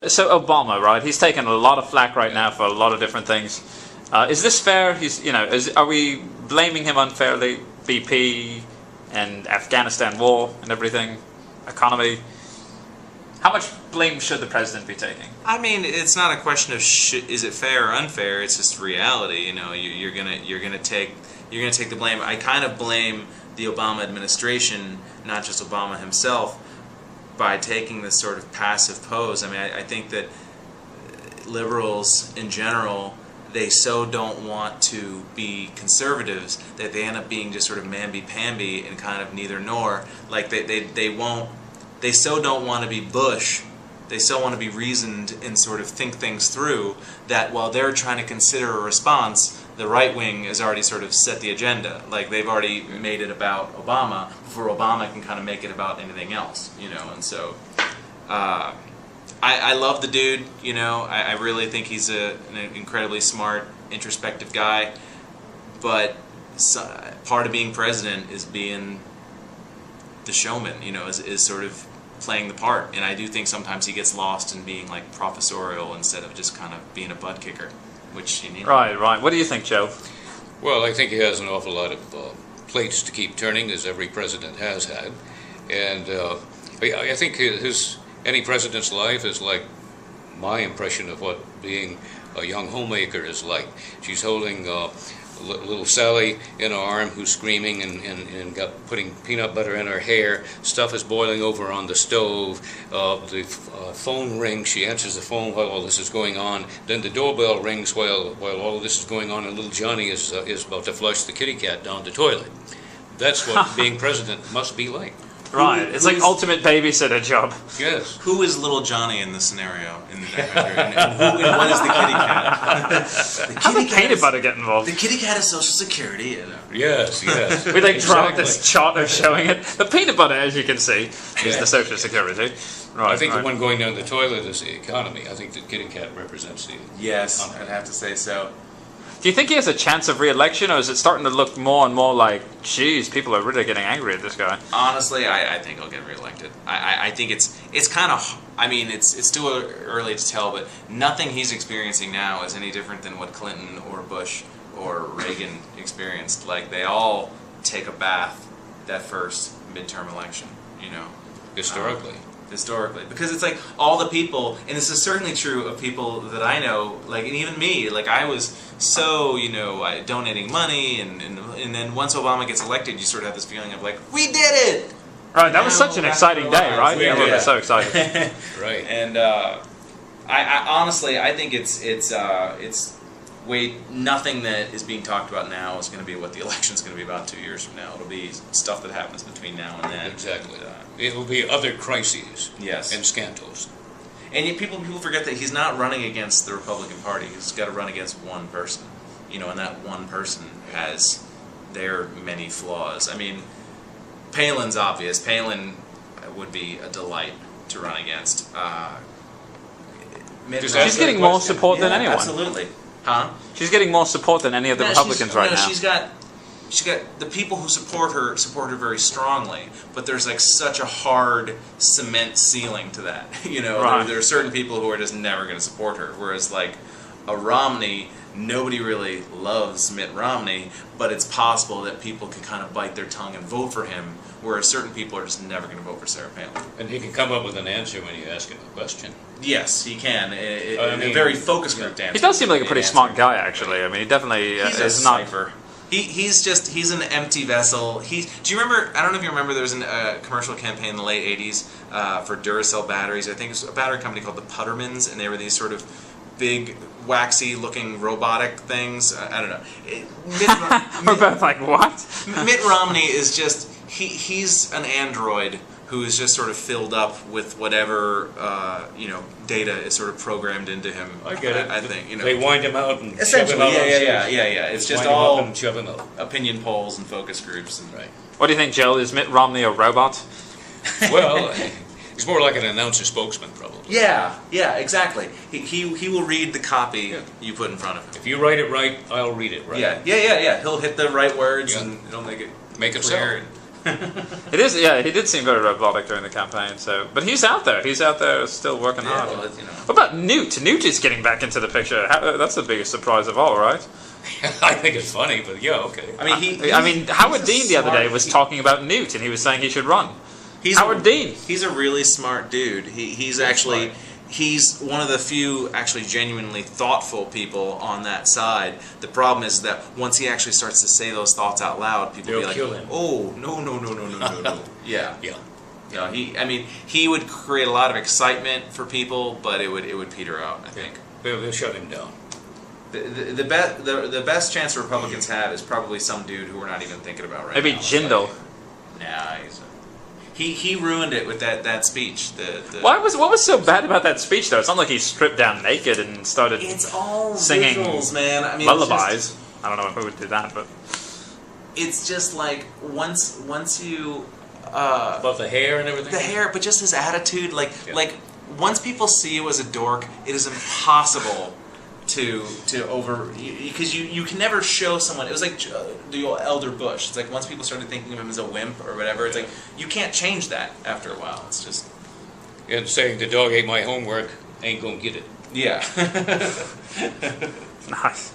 So Obama, right? He's taken a lot of flack right now for a lot of different things. Is this fair? Are we blaming him unfairly? BP and Afghanistan war and everything, economy. How much blame should the president be taking? I mean, it's not a question of is it fair or unfair. It's just reality. You're gonna take the blame. I kind of blame the Obama administration, not just Obama himself, by taking this sort of passive pose. I mean, I think that liberals in general, they so don't want to be conservatives that they end up being just sort of mamby-pamby and kind of neither nor. Like they so don't want to be Bush, they so want to be reasoned and sort of think things through, that while they're trying to consider a response, the right wing has already sort of set the agenda. Like they've already made it about Obama before Obama can kind of make it about anything else, And so I love the dude, I really think he's an incredibly smart, introspective guy, but part of being president is being the showman, is sort of playing the part, and I do think sometimes he gets lost in being like professorial instead of just kind of being a butt kicker, which Right. What do you think, Joe? Well, I think he has an awful lot of plates to keep turning, as every president has had, and I think any president's life is like my impression of what being a young homemaker is like. She's holding little Sally in her arm, who's screaming and putting peanut butter in her hair. Stuff is boiling over on the stove. The phone rings. She answers the phone while all this is going on. Then the doorbell rings while all of this is going on, and little Johnny is about to flush the kitty cat down the toilet. That's what being president must be like. Right, it's like ultimate babysitter job. Yes. Who is little Johnny in this scenario? And what is the kitty cat? The kitty cat Peanut butter get involved. The kitty cat is Social Security. Yes. We dropped this chart of showing it. The peanut butter, as you can see, is the Social Security. Right. I think the one going down the toilet is the economy. I think the kitty cat represents the Yes, economy. I'd have to say so. Do you think he has a chance of re-election, or is it starting to look more and more like, geez, people are really getting angry at this guy? Honestly, I think he'll get reelected. I think it's kind of, I mean, it's too early to tell, but nothing he's experiencing now is any different than what Clinton or Bush or Reagan experienced. Like, they all take a bath that first midterm election, Historically, because it's like all the people, and this is certainly true of people that I know, like, and even me, like I was so, donating money, and then once Obama gets elected, you sort of have this feeling of like, we did it! Right, that was such an exciting day, right? Everyone was so excited. Right. And I honestly, I think it's nothing that is being talked about now is going to be what the election's going to be about 2 years from now. It'll be stuff that happens between now and then. Exactly. It will be other crises. Yes. And scandals. And yet people forget that he's not running against the Republican Party. He's got to run against one person. And that one person has their many flaws. I mean, Palin's obvious. Palin would be a delight to run against. She's getting more support than anyone. Absolutely. Huh? She's getting more support than any of the Republicans right now. She's got the people who support her very strongly, but there's like such a hard cement ceiling to that. Right. There are certain people who are just never going to support her, whereas like a Romney, nobody really loves Mitt Romney, but it's possible that people can kind of bite their tongue and vote for him, whereas certain people are just never going to vote for Sarah Palin. And he can come up with an answer when you ask him a question. Yes, he can. A very focus grouped answer. He does seem like a pretty smart guy, actually. I mean, he definitely is not. He's an empty vessel. Do you remember? I don't know if you remember. There was a commercial campaign in the late '80s for Duracell batteries. I think it was a battery company called the Puttermans, and they were these sort of big, waxy-looking robotic things. I don't know. We're both like, what? Mitt Romney is just he's an android who is just sort of filled up with whatever data is sort of programmed into him. I get it. I think they wind him out and essentially, shove him out. Yeah. It's just wind all him up and shove him out. Opinion polls and focus groups. And, right. What do you think, Jill? Is Mitt Romney a robot? Well, he's more like an announcer spokesman, probably. Yeah, exactly. He will read the copy you put in front of him. If you write it right, I'll read it right. Yeah. He'll hit the right words and it'll make it clear. It is, yeah. He did seem very robotic during the campaign. So, but he's out there. He's out there still working hard. Well, you know. What about Newt? Newt is getting back into the picture. That's the biggest surprise of all, right? I think it's funny, but yeah, okay. I mean, Howard Dean the other day was talking about Newt, and he was saying he should run. Howard Dean. He's a really smart dude. He's actually he's one of the few actually genuinely thoughtful people on that side. The problem is that once he actually starts to say those thoughts out loud, people will be like, kill him. "Oh, no." Yeah. Yeah. You know, he would create a lot of excitement for people, but it would peter out, I think. They'll shut him down. The best chance Republicans have is probably some dude who we're not even thinking about right Maybe now. Jindal. Nah, he ruined it with that speech. What was so bad about that speech, though? It's not like he stripped down naked and started It's all singing visuals, man. I mean, lullabies. I don't know who would do that, but it's just like once you About the hair and everything? the hair, but just his attitude, like once people see you as a dork, it is impossible to over because you can never show someone. It was like the elder Bush. It's like once people started thinking of him as a wimp or whatever, it's like you can't change that after a while. It's just And saying the dog ate my homework, ain't gonna get it. yeah. nice.